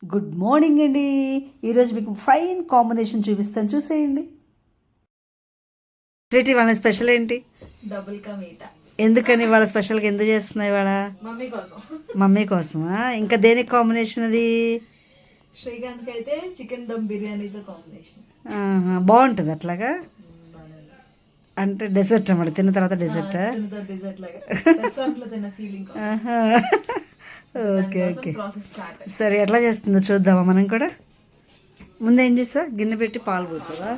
Good morning అండి. ఈరోజు మీకు ఫైన్ కాంబినేషన్ చూపిస్తాను, చూసేయండి. స్వీట్ వాళ్ళ స్పెషల్ ఏంటి? డబుల్ కా మీఠా. ఎందుకని వాళ్ళ స్పెషల్గా ఎందుకు చేస్తున్నాయి వాళ్ళ? మమ్మీ కోసం. మమ్మీ కోసమా? ఇంకా దేనికి కాంబినేషన్ అది? శ్రీకాంత్ అయితే చికెన్ దమ్ బిర్యానీతో కాంబినేషన్. బాగుంటుంది అట్లాగా. అంటే డెజర్ట్ అన్నమాట, తిన్న తర్వాత డెజర్ట్. డెజర్ట్ లాగా రెస్టారెంట్ లో తిన్న ఫీలింగ్. ఓకే ఓకే, సరే ఎట్లా చేస్తుందో చూద్దామా మనం కూడా. ముందు ఏం చేసా, గిన్నె పెట్టి పాలు పోసావా?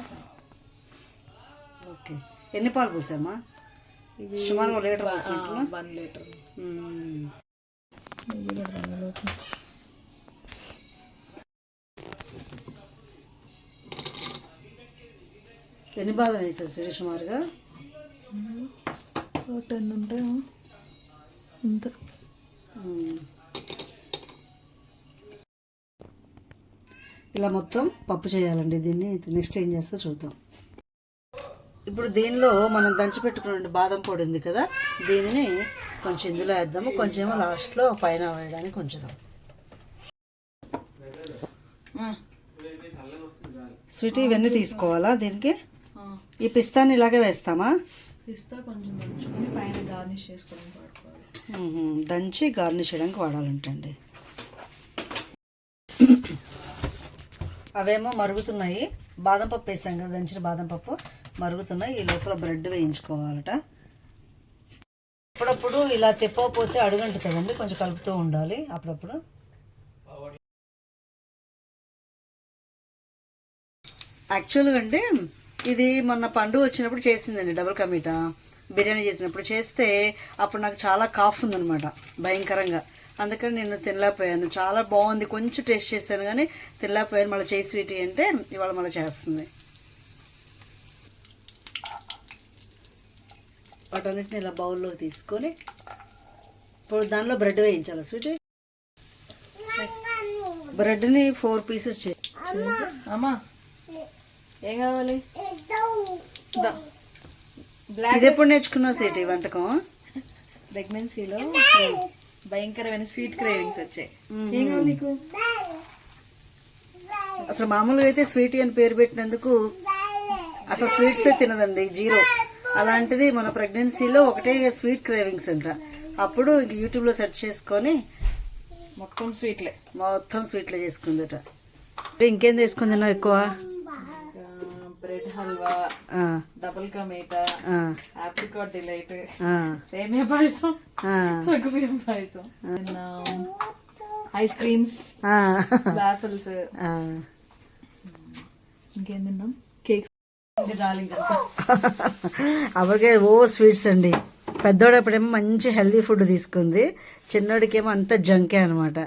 ఓకే, ఎన్ని పాలు పోసామా? సుమారు 1 లీటర్ పోసినట్టు. 1 లీటర్. ఎన్ని బాదం వేసేసి సుమారుగా 10 ఉంటాయా ఇంత. ఇలా మొత్తం పప్పు చేయాలండి. దీన్ని నెక్స్ట్ ఏం చేస్తా చూద్దాం. ఇప్పుడు దీనిలో మనం దంచి పెట్టుకున్న బాదం పొడి ఉంది కదా, దీనిని కొంచెం ఇందులో వేద్దాము, కొంచెం ఏమో లాస్ట్లో పైన వేయడానికి ఉంచుదాం. స్వీట్ ఇవన్నీ తీసుకోవాలా దీనికి? ఈ పిస్తాని ఇలాగే వేస్తామా? పిస్తా కొంచెం దంచుకొని పైన గార్నిష్ చేసుకోవడానికి వాడుకోవాలి. దంచి గార్నిష్ చేయడానికి వాడాలంటండి. అవేమో మరుగుతున్నాయి. బాదం పప్పు వేసాం కదా, దంచిన బాదం పప్పు మరుగుతున్నాయి. ఈ లోపల బ్రెడ్ వేయించుకోవాలట. అప్పుడప్పుడు ఇలా తిప్పకపోతే అడుగంటుతుందండి, కొంచెం కలుపుతూ ఉండాలి అప్పుడప్పుడు. యాక్చువల్గా అంటే ఇది మొన్న పండుగ వచ్చినప్పుడు చేసిందండి, డబుల్ కా మీఠా బిర్యానీ చేసినప్పుడు చేస్తే అప్పుడు నాకు చాలా కాఫ్ ఉందనమాట, భయంకరంగా. అందుకని నేను తినలేకపోయాను. చాలా బాగుంది, కొంచెం టేస్ట్ చేశాను కానీ తినలేకపోయాను. మళ్ళీ చేయి స్వీట్ అంటే ఇవాళ మళ్ళీ చేస్తుంది. వాటన్నిటిని ఇలా బౌల్లోకి తీసుకొని ఇప్పుడు దానిలో బ్రెడ్ వేయించాలి. స్వీట్ బ్రెడ్ని 4 పీసెస్ చేయి. అమ్మా ఏం కావాలి? ఇది ఎప్పుడు నేర్చుకున్నావు స్వీట్ ఈ వంటకం? ప్రెగ్నెన్సీలో భయంకరమైన స్వీట్ క్రేవింగ్స్ వచ్చాయి. ఏం కావాలి నీకు? అసలు మామూలుగా అయితే స్వీట్ అని పేరు పెట్టినందుకు అసలు స్వీట్సే తినదండి, 0. అలాంటిది మన ప్రెగ్నెన్సీలో ఒకటే స్వీట్ క్రేవింగ్స్ అంట. అప్పుడు యూట్యూబ్లో సెర్చ్ చేసుకొని మొత్తం స్వీట్లే చేసుకుందట. ఇంకేం తీసుకుంది నువ్వు ఎక్కువ? Bread halwa, double ka meetha, apricot delight, సేమియా పాయసం, సగ్గుబియ్యం పాయసం, ఐస్ క్రీమ్స్, వాఫల్స్. ఇంకేం తిన్నాం? కేక్స్. అవకే స్వీట్స్ అండి. పెద్దోడప్పుడేమో మంచి హెల్దీ ఫుడ్ తీసుకుంది, చిన్నోడికేమో అంత జంకే అనమాట.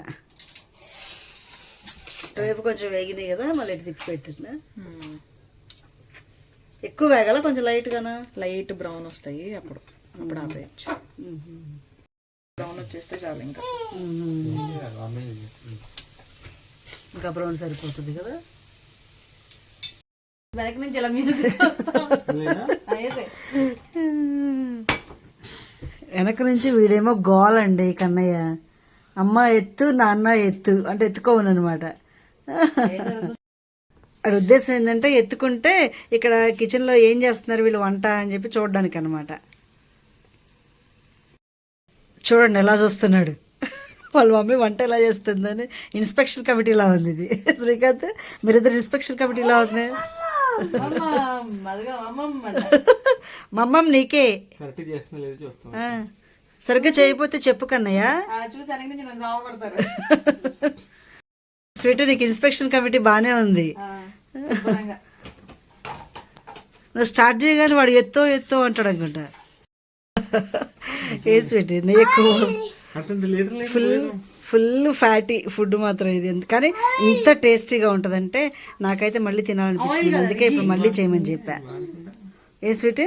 రేపు కొంచెం వేగినాయి కదా, మళ్ళీ ఇటు తిప్పి పెట్టిన. ఎక్కువ వేగాల, కొంచెం లైట్గానా? లైట్ బ్రౌన్ వస్తాయి, అప్పుడు ఆపేయచ్చు. బ్రౌన్ వచ్చేస్తే చాలు. ఇంకా బ్రౌన్ సరిపోతుంది కదా. వెనక నుంచి ఎలా మ్యూజిక్ వెనక నుంచి వీడేమో గోల్ అండి కన్నయ్య. అమ్మ ఎత్తు, నాన్న ఎత్తు అంటే ఎత్తుకోవనమాట. అది ఉద్దేశం ఏంటంటే ఎత్తుకుంటే ఇక్కడ కిచెన్లో ఏం చేస్తున్నారు వీళ్ళు వంట అని చెప్పి చూడడానికి అనమాట. చూడండి ఎలా చూస్తున్నాడు, వాళ్ళ మమ్మీ వంట ఎలా చేస్తుందని. ఇన్స్పెక్షన్ కమిటీలా ఉంది ఇది. శ్రీకాంత్, మీరిద్దరు ఇన్స్పెక్షన్ కమిటీలా ఉంది. మమ్మం నీకే సరిగ్గా చేయకపోతే చెప్పు కన్నయ్య. స్వీట్, నీకు ఇన్స్పెక్షన్ కమిటీ బాగానే ఉంది. నువ్వు స్టార్ట్ చేయగానే వాడు ఎత్తో అంటాడు అనుకుంటా. ఏ స్వీట్ ఎక్కువ ఫుల్ ఫ్యాటీ ఫుడ్ మాత్రం ఇది. కానీ ఇంత టేస్టీగా ఉంటుందంటే నాకైతే మళ్ళీ తినాలనిపించింది, అందుకే ఇప్పుడు మళ్ళీ చేయమని చెప్పా. ఏ స్వీట్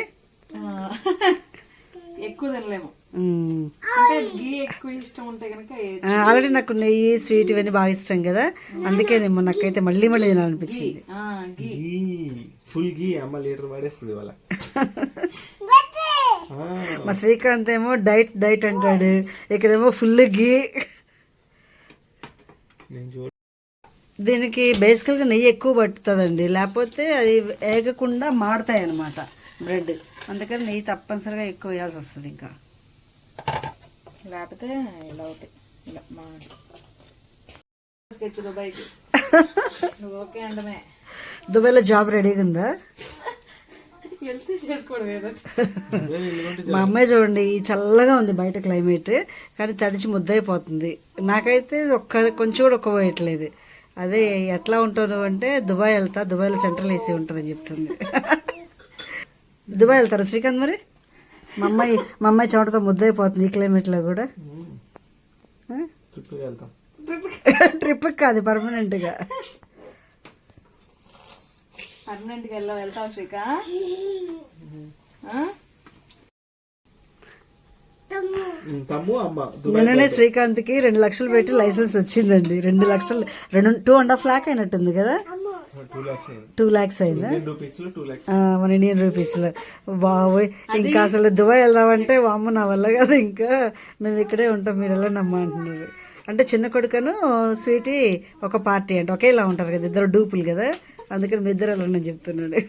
ఎక్కువ తినలేము, ఎక్కువ ఇష్టం ఉంటే కనుక. ఆల్రెడీ నాకు నెయ్యి స్వీట్ ఇవన్నీ బాగా ఇష్టం కదా, అందుకే నాకైతే మళ్ళీ తినాలనిపించింది. ఫుల్ గీ అమ్మ లీటర్ పడేస్తుంది వాళ్ళ. మా శ్రీకాంత్ ఏమో డైట్ అంటాడు, ఇక్కడేమో ఫుల్ గీ. దీనికి బేసికల్గా నెయ్యి ఎక్కువ పట్టుతుందండి, లేకపోతే అది వేగకుండా మాడతాయి అన్నమాట బ్రెడ్. అందుకని నెయ్యి తప్పనిసరిగా ఎక్కువ వేయాల్సి వస్తుంది. ఇంకా లేకపోతే ఇలా అవుతాయి, ఇలా మా స్కెచ్ దుబాయ్కి. నువ్వు ఓకే అంటమే. దుబాయ్లో జాబ్ రెడీగా ఉందా? వెళ్తే చేసుకోవడం ఏదో. మా అమ్మాయి చూడండి, చల్లగా ఉంది బయట క్లైమేట్, కానీ తడిచి ముద్దయిపోతుంది. నాకైతే కొంచెం కూడా ఒక్క పోయట్లేదు. అదే ఎట్లా ఉంటాను అంటే దుబాయ్ వెళ్తా, దుబాయ్లో సెంట్రల్ ఏసీ ఉంటుందని చెప్తుంది. దుబాయ్ వెళ్తారా శ్రీకాంత్ మరి? మా అమ్మాయి చెమటతో ముద్దయిపోతుంది ఈ క్లైమేట్లో కూడా. ట్రిప్కి కాదు, పర్మనెంట్గా. పర్మనెంట్గా వెళ్తావు శ్రీకా? నిన్ననే శ్రీకాంత్కి 2 లక్షలు పెట్టి లైసెన్స్ వచ్చిందండి. 2 లక్షలు 2.5 లాక్ అయినట్టుంది కదా? 2 lakhs అయిందా మన ఇండియన్ రూపీస్లో? బాబోయ్, ఇంకా అసలు దుబాయ్ వెళ్దామంటే వామ్మ నా వల్ల కదా, ఇంకా మేము ఇక్కడే ఉంటాం, మీరు ఎలా నమ్మంటున్నారు. అంటే చిన్న కొడుకను స్వీటీ ఒక పార్టీ అంటే ఒకేలా ఉంటారు కదా, ఇద్దరు డూపులు కదా, అందుకని మీ ఇద్దరు వెళ్ళండి అని చెప్తున్నాడు.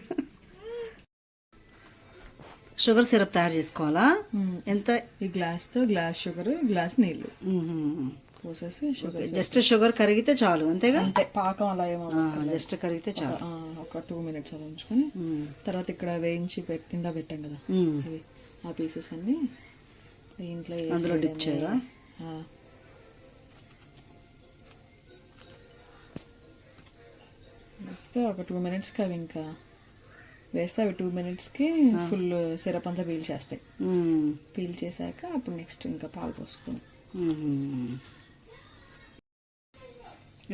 షుగర్ సిరప్ తయారు చేసుకోవాలా? ఎంత? ఈ గ్లాస్తో గ్లాస్ షుగర్, గ్లాస్ నీళ్ళు పోసేసి షుగర్, జస్ట్ షుగర్ కరిగితే చాలు, అంతేగా? అంతే, పాకం అలా ఏమో, జస్ట్ కరిగితే చాలు. ఒక 2 minutes అలా ఉంచుకొని తర్వాత ఇక్కడ వేయించి కింద పెట్టాం కదా ఇవి, ఆ పీసెస్ అన్ని దీంట్లో అందులో డిప్ చేయాలా? వేస్తే ఒక 2 minutesకి అవి ఇంకా వేస్తే అవి 2 minutesకి ఫుల్ సిరప్ అంతా పీల్ చేస్తాయి. పీల్ చేశాక అప్పుడు నెక్స్ట్ ఇంకా పాలు పోసుకుని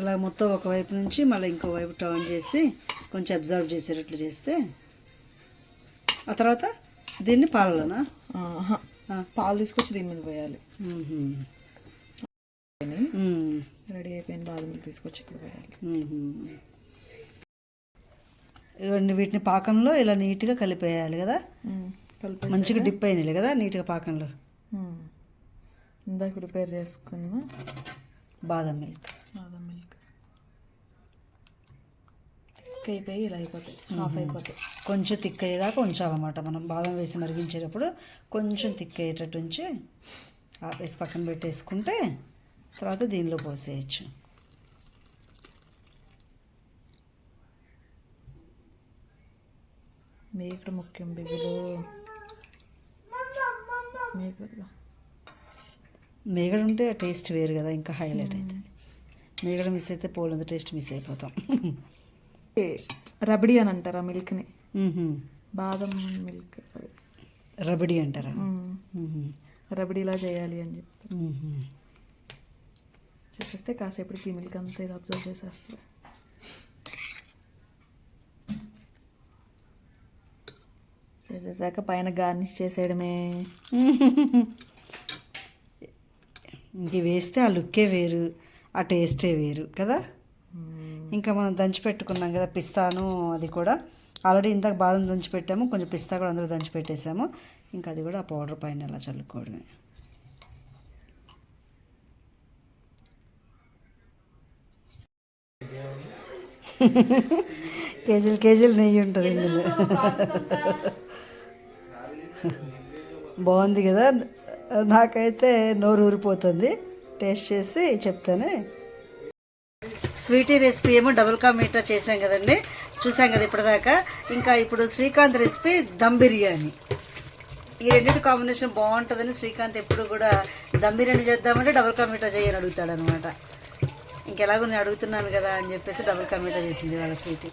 ఇలా మొత్తం ఒకవైపు నుంచి మళ్ళీ ఇంకో వైపు టర్న్ చేసి కొంచెం అబ్జర్వ్ చేసేటట్లు చేస్తే ఆ తర్వాత దీన్ని పాలలోనా? పాలు తీసుకొచ్చి దీని మీద పోయాలి. రెడీ అయిపోయిన బాదం తీసుకొచ్చి ఇక్కడ పోయాలి. ఇవన్నీ వీటిని పాకంలో ఇలా నీట్గా కలిపేయాలి కదా, మంచిగా డిప్ అయినాయి కదా నీట్గా పాకంలో. ఇందాక ప్రిపేర్ చేసుకున్న బాదం మిల్క్ థిక్ అయిపోయి ఇలా అయిపోతాయి, హాఫ్ అయిపోతాయి. కొంచెం థిక్ అయ్యేదాకా ఉంచాలన్నమాట. మనం బాదం వేసి మరిగించేటప్పుడు కొంచెం థిక్ అయ్యేటట్టు ఉంచి వేసి పక్కన పెట్టేసుకుంటే తర్వాత దీనిలో పోసేయచ్చు. మేకడ ముఖ్యం బిగులు. మేగడ ఉంటే టేస్ట్ వేరు కదా, ఇంకా హైలైట్ అవుతుంది. మేగడ మిస్ అయితే పోలంత టేస్ట్ మిస్ అయిపోతాం. రబడీ అని అంటారా మిల్క్ని? బాదం మిల్క్ రబడీ అంటారా? రబడీలా చేయాలి అని చెప్తారు. చేసేస్తే కాసేపటికి మిల్క్ అంతా ఇది అబ్జర్వ్ చేసేస్తారు. చేసేసాక పైన గార్నిష్ చేసేయడమే. ఇంక వేస్తే ఆ లుక్కే వేరు, ఆ టేస్టే వేరు కదా. ఇంకా మనం దంచి పెట్టుకున్నాం కదా పిస్తాను, అది కూడా ఆల్రెడీ ఇందాక బాదం దంచి పెట్టాము, కొంచెం పిస్తా కూడా అందులో దంచి పెట్టేసాము. ఇంకా అది కూడా ఆ పౌడర్ పైన అలా చల్లుకోవడమే. కేజీలు నెయ్యి ఉంటుంది ఇందులో. బాగుంది కదా, నాకైతే నోరు ఊరిపోతుంది. టేస్ట్ చేసి చెప్తాను. స్వీటీ రెసిపీ ఏమో డబుల్ కా మీఠా చేసాం కదండి, చూసాం కదా ఇప్పటిదాకా. ఇంకా ఇప్పుడు శ్రీకాంత్ రెసిపీ దమ్ బిర్యానీ. ఈ రెండింటి కాంబినేషన్ బాగుంటుందని శ్రీకాంత్ ఎప్పుడు కూడా దమ్ బిర్యానీ చేద్దామంటే డబుల్ కా మీఠా చేయని అడుగుతాడు అనమాట. ఇంకెలాగో నేను అడుగుతున్నాను కదా అని చెప్పేసి డబుల్ కా మీఠా చేసింది వాళ్ళ స్వీటీ.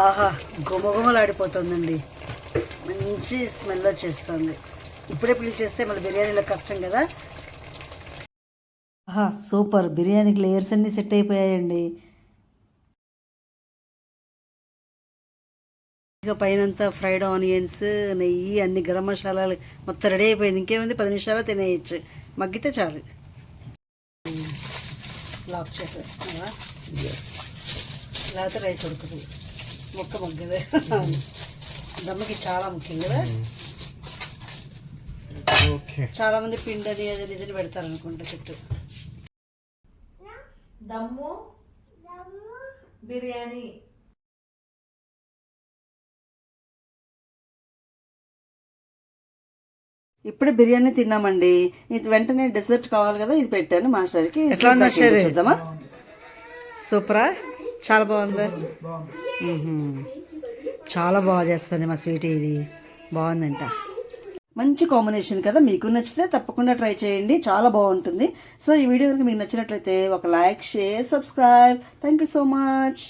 ఆహా, గుమగుమలాడిపోతుందండి, మంచి స్మెల్ వచ్చేస్తుంది. ఇప్పుడే పిలిచేస్తే మళ్ళీ బిర్యానీలో కష్టం కదా. ఆహా, సూపర్, బిర్యానీకి లేయర్స్ అన్నీ సెట్ అయిపోయాయండి. ఇక పైనంతా ఫ్రైడ్ ఆనియన్స్, నెయ్యి, అన్ని గరం మసాలాలు మొత్తం రెడీ అయిపోయింది. ఇంకేముంది, 10 నిమిషాలు తినేయచ్చు, మగ్గితే చాలు. లాక్ చేసేస్తున్నావా? లేకపోతే రైస్ ఉడుకుతుంది, ముక్క మగ్గదు. దమ్మకి చాలా ముఖ్యం కదా. ఓకే. చాలా మంది పిండని అదని ఇదని పెడతారు అనుకుంటా చుట్టూ. దమ్ము బిర్యానీ. ఇప్పుడే బిర్యానీ తిన్నామండి. ఇది వెంటనే డెజర్ట్ కావాలి కదా, ఇది పెట్టాను మాస్టర్కి. ఎట్లా ఉంది మాస్టర్? చూద్దామా. సూపరా, చాలా బాగుంది. చాలా బాగా చేస్తుంది మా స్వీట్. ఇది బాగుందంట, మంచి కాంబినేషన్ కదా. మీకు నచ్చితే తప్పకుండా ట్రై చేయండి, చాలా బాగుంటుంది. సో ఈ వీడియో కనుక మీకు నచ్చినట్లయితే ఒక like, share, subscribe. Thank you so much.